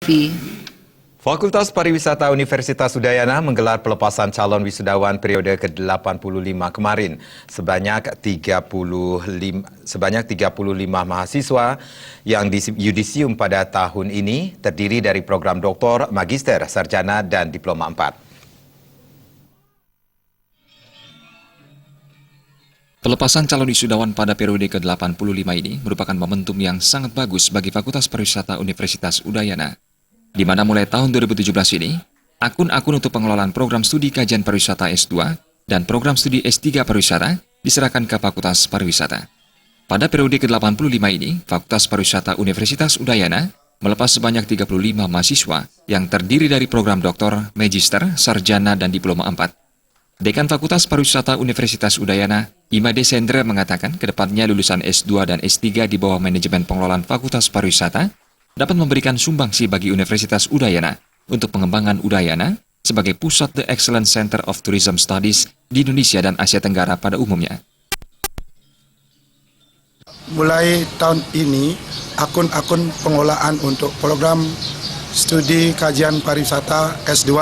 Fee. Fakultas Pariwisata Universitas Udayana menggelar pelepasan calon wisudawan periode ke-85 kemarin. Sebanyak 35 mahasiswa yang yudisium pada tahun ini terdiri dari program doktor, magister, sarjana, dan diploma 4. Pelepasan calon wisudawan pada periode ke-85 ini merupakan momentum yang sangat bagus bagi Fakultas Pariwisata Universitas Udayana, di mana mulai tahun 2017 ini, akun-akun untuk pengelolaan program studi kajian pariwisata S2 dan program studi S3 pariwisata diserahkan ke Fakultas Pariwisata. Pada periode ke-85 ini, Fakultas Pariwisata Universitas Udayana melepas sebanyak 35 mahasiswa yang terdiri dari program doktor, magister, sarjana, dan diploma 4. Dekan Fakultas Pariwisata Universitas Udayana, Imade Sendra mengatakan kedepannya lulusan S2 dan S3 di bawah manajemen pengelolaan Fakultas Pariwisata dapat memberikan sumbangsi bagi Universitas Udayana untuk pengembangan Udayana sebagai pusat The Excellent Center of Tourism Studies di Indonesia dan Asia Tenggara pada umumnya. Mulai tahun ini, akun-akun pengelolaan untuk program studi kajian pariwisata S2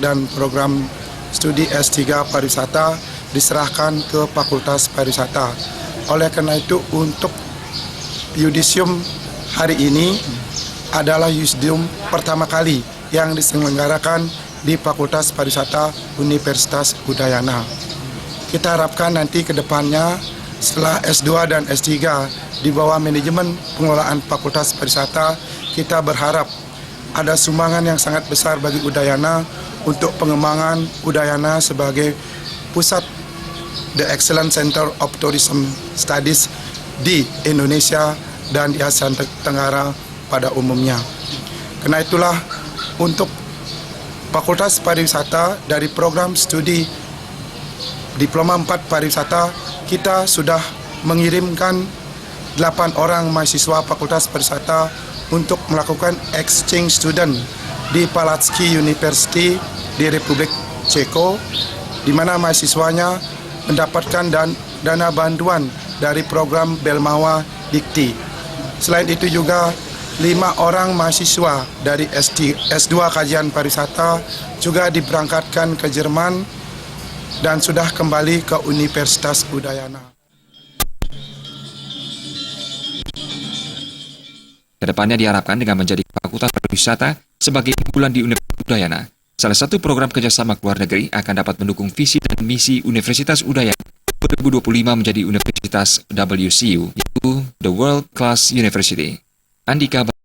dan program studi S3 pariwisata diserahkan ke Fakultas Pariwisata. Oleh karena itu, untuk yudisium hari ini adalah yudisium pertama kali yang diselenggarakan di Fakultas Pariwisata Universitas Udayana. Kita harapkan nanti ke depannya setelah S2 dan S3 di bawah manajemen pengelolaan Fakultas Pariwisata, kita berharap ada sumbangan yang sangat besar bagi Udayana untuk pengembangan Udayana sebagai pusat The Excellent Center of Tourism Studies di Indonesia dan di Asia Tenggara pada umumnya. Karena itulah untuk Fakultas Pariwisata dari program studi Diploma 4 Pariwisata, kita sudah mengirimkan 8 orang mahasiswa Fakultas Pariwisata untuk melakukan exchange student di Palacký University di Republik Ceko, di mana mahasiswanya mendapatkan dana bantuan dari program Belmawa Dikti. Selain itu juga 5 orang mahasiswa dari S2 Kajian Pariwisata juga diberangkatkan ke Jerman dan sudah kembali ke Universitas Udayana. Kedepannya diharapkan dengan menjadi Fakultas Pariwisata sebagai unggulan di Universitas Udayana, salah satu program kerjasama luar negeri akan dapat mendukung visi dan misi Universitas Udayana 2025 menjadi Universitas WCU, yaitu The World Class University. Andika